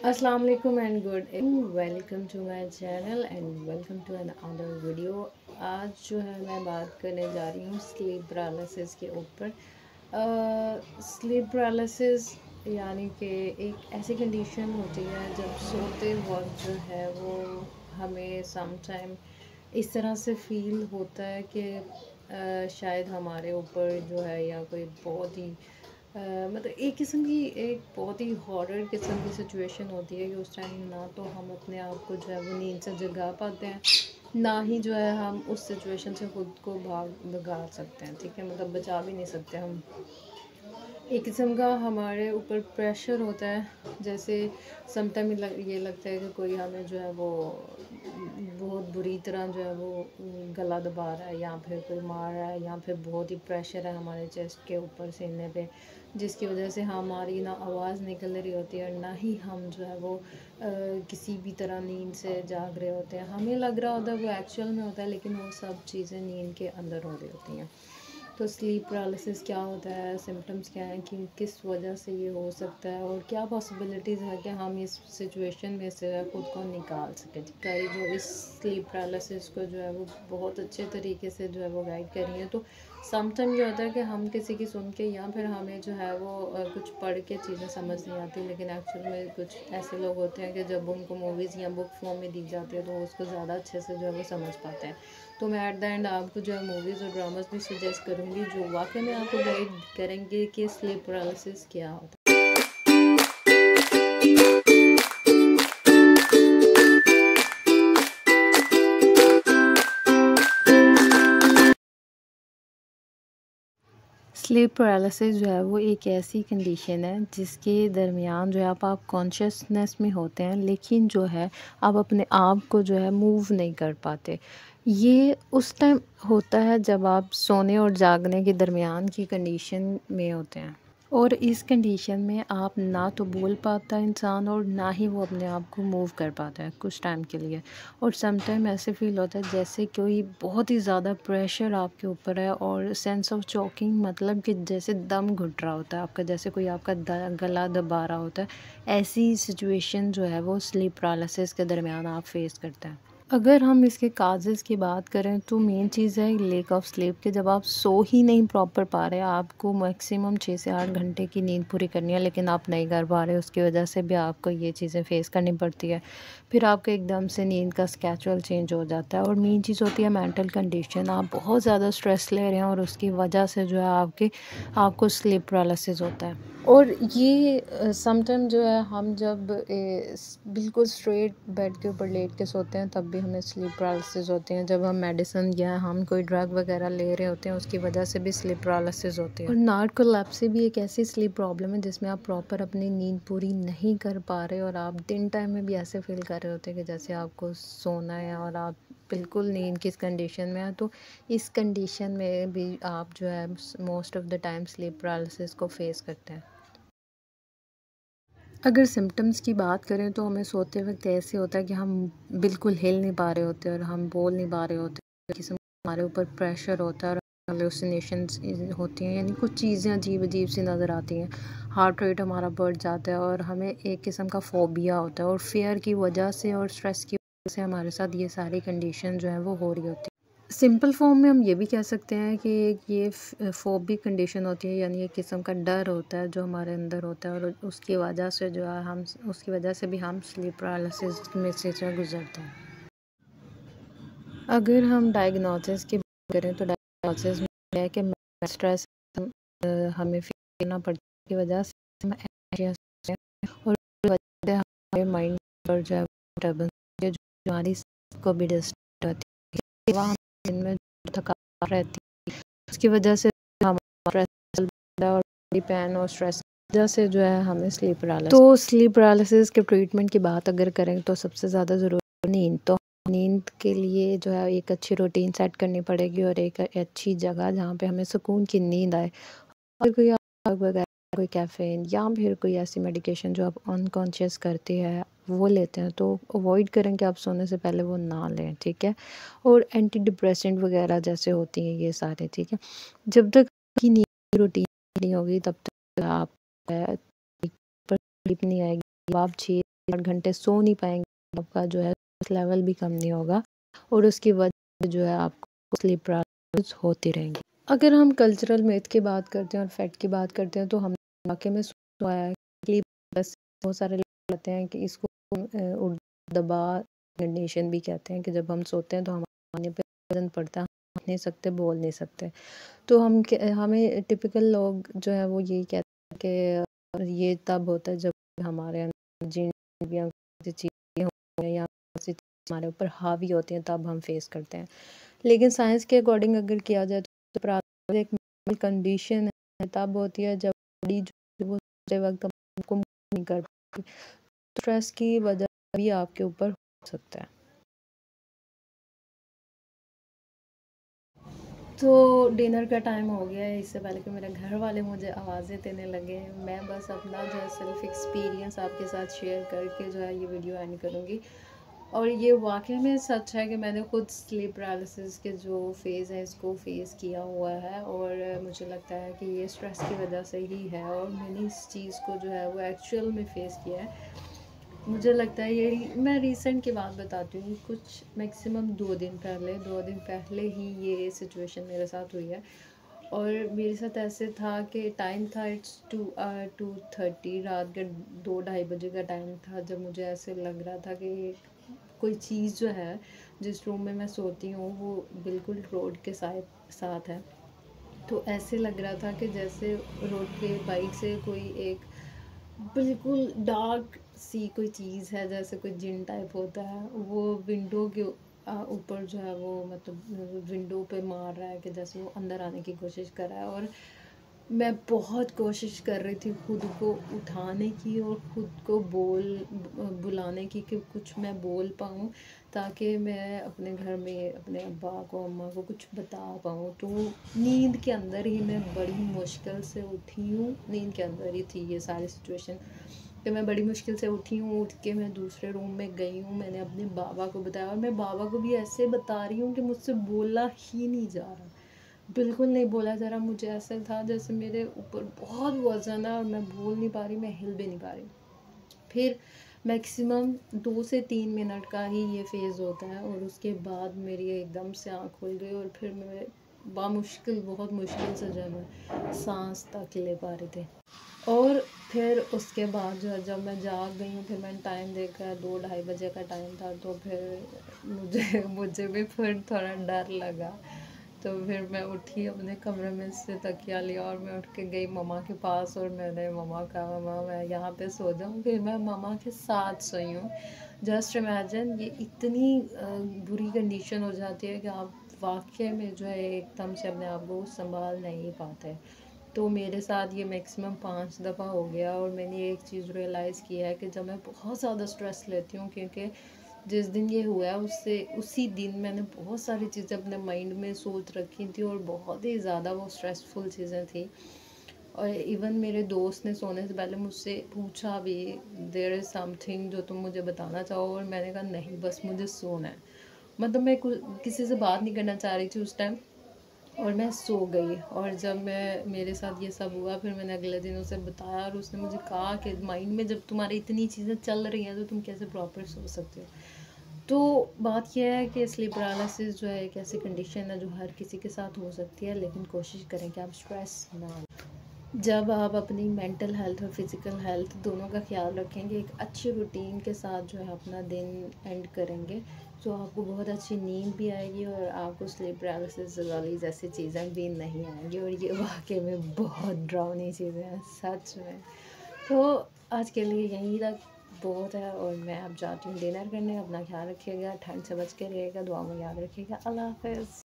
अस्सलाम वालेकुम and good evening. Welcome to my channel and welcome to another video. आज जो है मैं बात करने जा रही हूँ स्लीप पैरालिसिस के ऊपर। स्लीप पैरालिसिस यानी कि एक ऐसी कंडीशन होती है जब सोते वक्त जो है वो हमें सम टाइम इस तरह से फील होता है कि शायद हमारे ऊपर जो है या कोई बहुत ही मतलब एक किस्म की एक बहुत ही हॉरर किस्म की सिचुएशन होती है कि उस टाइम ना तो हम अपने आप को जो है वो नींद से जगा पाते हैं, ना ही जो है हम उस सिचुएशन से खुद को भगा सकते हैं। ठीक है, मतलब बचा भी नहीं सकते हम। एक किस्म का हमारे ऊपर प्रेशर होता है, जैसे समटाइम ये लगता है कि कोई हमें जो है वो बहुत बुरी तरह जो है वो गला दबा रहा है या फिर कोई मार रहा है या फिर बहुत ही प्रेशर है हमारे चेस्ट के ऊपर सीने पे, जिसकी वजह से हमारी ना आवाज़ निकल रही होती है और ना ही हम जो है वो किसी भी तरह नींद से जाग रहे होते हैं। हमें लग रहा होता है वो एक्चुअल में होता है, लेकिन वो सब चीज़ें नींद के अंदर हो रही होती हैं। तो स्लीप पैरालिसिस क्या होता है, सिम्टम्स क्या हैं, कि किस वजह से ये हो सकता है और क्या पॉसिबिलिटीज़ है कि हम इस सिचुएशन में से खुद को निकाल सकें। कई जो इस स्लीप पैरालिसिस को जो है वो बहुत अच्छे तरीके से जो है वो गाइड कर रही हैं। तो समटाइम ये होता है कि हम किसी की सुन के या फिर हमें जो है वो कुछ पढ़ के चीज़ें समझ नहीं आती, लेकिन एक्चुअल में कुछ ऐसे लोग होते हैं कि जब उनको मूवीज़ या बुक फॉर्म में दी जाती है तो वो उसको ज़्यादा अच्छे से जो है वो समझ पाते हैं। तो मैं एट द एंड आपको जो है मूवीज़ और ड्रामास भी सजेस्ट करूँगी जो वाकई में आपको गाइड करेंगे कि स्लीप पैरालिसिस क्या होता है। स्लीप पैरालिसिस जो है वो एक ऐसी कंडीशन है जिसके दरमियान जो है आप कॉन्शियसनेस में होते हैं, लेकिन जो है आप अपने आप को जो है मूव नहीं कर पाते। ये उस टाइम होता है जब आप सोने और जागने के दरमियान की कंडीशन में होते हैं, और इस कंडीशन में आप ना तो बोल पाता इंसान और ना ही वो अपने आप को मूव कर पाता है कुछ टाइम के लिए। और सम टाइम ऐसे फ़ील होता है जैसे कोई बहुत ही ज़्यादा प्रेशर आपके ऊपर है, और सेंस ऑफ चोकिंग मतलब कि जैसे दम घुट रहा होता है आपका, जैसे कोई आपका गला दबा रहा होता है। ऐसी सिचुएशन जो है वो स्लीप पैरालिसिस के दरमियान आप फेस करते हैं। अगर हम इसके काजेज़ की बात करें तो मेन चीज़ है लैक ऑफ स्लीप, कि जब आप सो ही नहीं प्रॉपर पा रहे, आपको मैक्सिमम 6 से 8 घंटे की नींद पूरी करनी है लेकिन आप नहीं कर पा रहे, उसकी वजह से भी आपको ये चीज़ें फेस करनी पड़ती है। फिर आपका एकदम से नींद का स्केड्यूल चेंज हो जाता है। और मेन चीज़ होती है मेंटल कंडीशन, आप बहुत ज़्यादा स्ट्रेस ले रहे हैं और उसकी वजह से जो है आपको स्लीप पैरालिसिस होता है। और ये समटाइम जो है हम जब बिल्कुल स्ट्रेट बेड के ऊपर लेट के सोते हैं तब भी हमें स्लीप पैरालिसिस होते हैं। जब हम मेडिसिन या हम कोई ड्रग वगैरह ले रहे होते हैं उसकी वजह से भी स्लीप पैरालिसिस होती है। और नार्कोलेप्सी भी एक ऐसी स्लीप प्रॉब्लम है जिसमें आप प्रॉपर अपनी नींद पूरी नहीं कर पा रहे और आप दिन टाइम में भी ऐसे फील कर रहे होते हैं कि जैसे आपको सोना है और आप बिल्कुल नींद की इस कंडीशन में है। तो इस कंडीशन में भी आप जो है most of the time sleep paralysis को फेस करते हैं। अगर सिम्पटम्स की बात करें तो हमें सोते वक्त ऐसे होता है कि हम बिल्कुल हिल नहीं पा रहे होते और हम बोल नहीं पा रहे होते, किस्म हमारे ऊपर प्रेशर होता है और हेलुसिनेशंस होती हैं, यानी कुछ चीज़ें अजीब अजीब सी नज़र आती हैं। हार्ट रेट हमारा बढ़ जाता है और हमें एक किस्म का फोबिया होता है, और फेयर की वजह से और स्ट्रेस की वजह से हमारे साथ ये सारी कंडीशन जो है वो हो रही होती है। सिंपल फॉर्म में हम ये भी कह सकते हैं कि ये फोबिक कंडीशन होती है, यानी एक किस्म का डर होता है जो हमारे अंदर होता है, और उसकी वजह से जो है हम उसकी वजह से भी हम स्लीप पैरालिसिस में से जो गुजरते हैं। अगर हम डायग्नोसिस की बात करें तो डायग्नोसिस में है कि स्ट्रेस हमें फील करना पड़ता है की वजह से हम एंग्जायस होते हैं, और वजह से हमारे माइंड पर जो है डिस्टर्बेंस जो हमारी को भी डिस्टर्ब होती है। वहाँ दिन में थकान रहती है, उसकी वजह से हमारा स्ट्रेस और पेन और स्ट्रेस की वजह से जो है हमें स्लीप पैरालिसिस। तो स्लीप पैरालिसिस के ट्रीटमेंट की बात अगर करें तो सबसे ज़्यादा ज़रूरी नींद। तो नींद के लिए जो है एक अच्छी रूटीन सेट करनी पड़ेगी और एक अच्छी जगह जहाँ पे हमें सुकून की नींद आए। अगर कोई आग वगैरह, कोई कैफ़ीन या फिर कोई ऐसी मेडिकेशन जो आप अनकॉन्शियस करती है वो लेते हैं तो अवॉइड करें कि आप सोने से पहले वो ना लें, ठीक है। और एंटी डिप्रेसेंट वगैरह जैसे होती हैं ये सारे, ठीक है। जब तक की नींद रूटीन नहीं होगी तब तक आप पर स्लीप नहीं आएगी। आप 6 8 घंटे सो नहीं पाएंगे, आपका जो है लेवल भी कम नहीं होगा और उसकी वजह जो है आपको स्लीप पैरालिसिस होती रहेंगी। अगर हम कल्चरल मिथ की बात करते हैं और फैक्ट की बात करते हैं तो हम वाकई में सुना है कि बस बहुत सारे लोग कहते हैं कि इसको उर्दू दबा कंडीशन भी कहते हैं कि जब हम सोते हैं तो हमारे पे वजन पड़ता है, हम नहीं सकते, बोल नहीं सकते। तो हमें टिपिकल लोग जो है वो यही कहते हैं कि ये तब होता है जब हमारे अंदर जिन या चीज़ें हों या हमारे ऊपर हावी होती हैं तब हम फेस करते हैं। लेकिन साइंस के अकॉर्डिंग अगर किया जाए तो प्रारंभिक एक मेंटल कंडीशन है, तब होती है जब बॉडी जो वो सोते वक्त आपको नहीं कर पाती। स्ट्रेस की वजह भी आपके ऊपर हो सकता है। तो डिनर का टाइम हो गया है, इससे पहले कि मेरे घर वाले मुझे आवाज़ें देने लगे, मैं बस अपना जो है सेल्फ एक्सपीरियंस आपके साथ शेयर करके जो है ये वीडियो एंड करूँगी। और ये वाकई में सच है कि मैंने खुद स्लीप पैरालिसिस के जो फेज़ है इसको फेस किया हुआ है और मुझे लगता है कि ये स्ट्रेस की वजह से ही है और मैंने इस चीज़ को जो है वो एक्चुअल में फेस किया है। मुझे लगता है ये मैं रीसेंट की बात बताती हूँ, कुछ मैक्सिमम 2 दिन पहले ही ये सिचुएशन मेरे साथ हुई है। और मेरे साथ ऐसे था कि टाइम था इट्स 2:30 रात के 2-2:30 बजे का टाइम था, जब मुझे ऐसे लग रहा था कि कोई चीज़ जो है जिस रूम में मैं सोती हूँ वो बिल्कुल रोड के साथ है। तो ऐसे लग रहा था कि जैसे रोड के बाइक से कोई एक बिल्कुल डार्क सी कोई चीज़ है, जैसे कोई जिन टाइप होता है, वो विंडो के ऊपर जो है वो मतलब विंडो पे मार रहा है कि जैसे वो अंदर आने की कोशिश कर रहा है। और मैं बहुत कोशिश कर रही थी खुद को उठाने की और खुद को बुलाने की कि कुछ मैं बोल पाऊँ ताकि मैं अपने घर में अपने अब्बा को अम्मा को कुछ बता पाऊँ। तो नींद के अंदर ही मैं बड़ी मुश्किल से उठी हूँ, नींद के अंदर ही थी ये सारी सिचुएशन कि मैं बड़ी मुश्किल से उठी हूँ। उठ के मैं दूसरे रूम में गई हूँ, मैंने अपने बाबा को बताया और मैं बाबा को भी ऐसे बता रही हूँ कि मुझसे बोला ही नहीं जा रहा, बिल्कुल नहीं बोला जा रहा। मुझे ऐसा था जैसे मेरे ऊपर बहुत वज़न है और मैं बोल नहीं पा रही, मैं हिल भी नहीं पा रही। फिर मैक्सिमम 2 से 3 मिनट का ही ये फेज़ होता है और उसके बाद मेरी एकदम से आँख खुल गई और फिर मैं बामुश्किल बहुत मुश्किल से जो है मैं सांस तक ले पा रही थी। और फिर उसके बाद जो है जब मैं जाग गई हूँ, फिर मैंने टाइम देखा 2-2:30 बजे का टाइम था, तो फिर मुझे मुझे भी फिर थोड़ा डर लगा। तो फिर मैं उठी, अपने कमरे में से तकिया लिया और मैं उठ के गई मम्मा के पास और मैंने मम्मा कहा मम्मा मैं यहाँ पे सो जाऊँ, फिर मैं मम्मा के साथ सोई हूँ। जस्ट इमेजिन, ये इतनी बुरी कंडीशन हो जाती है कि आप वाकई में जो है एकदम से अपने आप को संभाल नहीं पाते। तो मेरे साथ ये मैक्सिमम 5 दफ़ा हो गया और मैंने एक चीज़ रियलाइज़ किया है कि जब मैं बहुत ज़्यादा स्ट्रेस लेती हूँ, क्योंकि जिस दिन ये हुआ है उससे उसी दिन मैंने बहुत सारी चीज़ें अपने माइंड में सोच रखी थी और बहुत ही ज़्यादा वो स्ट्रेसफुल चीज़ें थी। और इवन मेरे दोस्त ने सोने से पहले मुझसे पूछा भी, देयर इज़ समथिंग जो तुम मुझे बताना चाहो, और मैंने कहा नहीं, बस मुझे सोना है। मतलब मैं किसी से बात नहीं करना चाह रही थी उस टाइम और मैं सो गई। और जब मैं मेरे साथ ये सब हुआ फिर मैंने अगले दिन उसे बताया और उसने मुझे कहा कि माइंड में जब तुम्हारी इतनी चीज़ें चल रही हैं तो तुम कैसे प्रॉपर सो सकते हो। तो बात यह है कि स्लीप पैरालिसिस जो है एक ऐसी कंडीशन है जो हर किसी के साथ हो सकती है, लेकिन कोशिश करें कि आप स्ट्रेस ना लें। जब आप अपनी मेंटल हेल्थ और फिज़िकल हेल्थ दोनों का ख्याल रखेंगे, एक अच्छी रूटीन के साथ जो है अपना दिन एंड करेंगे, तो आपको बहुत अच्छी नींद भी आएगी और आपको स्लीप पैरालिसिस वाली जैसी चीज़ें भी नहीं आएंगी। और ये वाकई में बहुत डरावनी चीज़ें हैं सच में। तो आज के लिए यहीं तक बहुत है और मैं अब जाती हूँ डिनर करने। अपना ख्याल रखिएगा, ठंड से बच के रहिएगा, दुआ में याद रखिएगा। अल्लाह हाफ़िज़।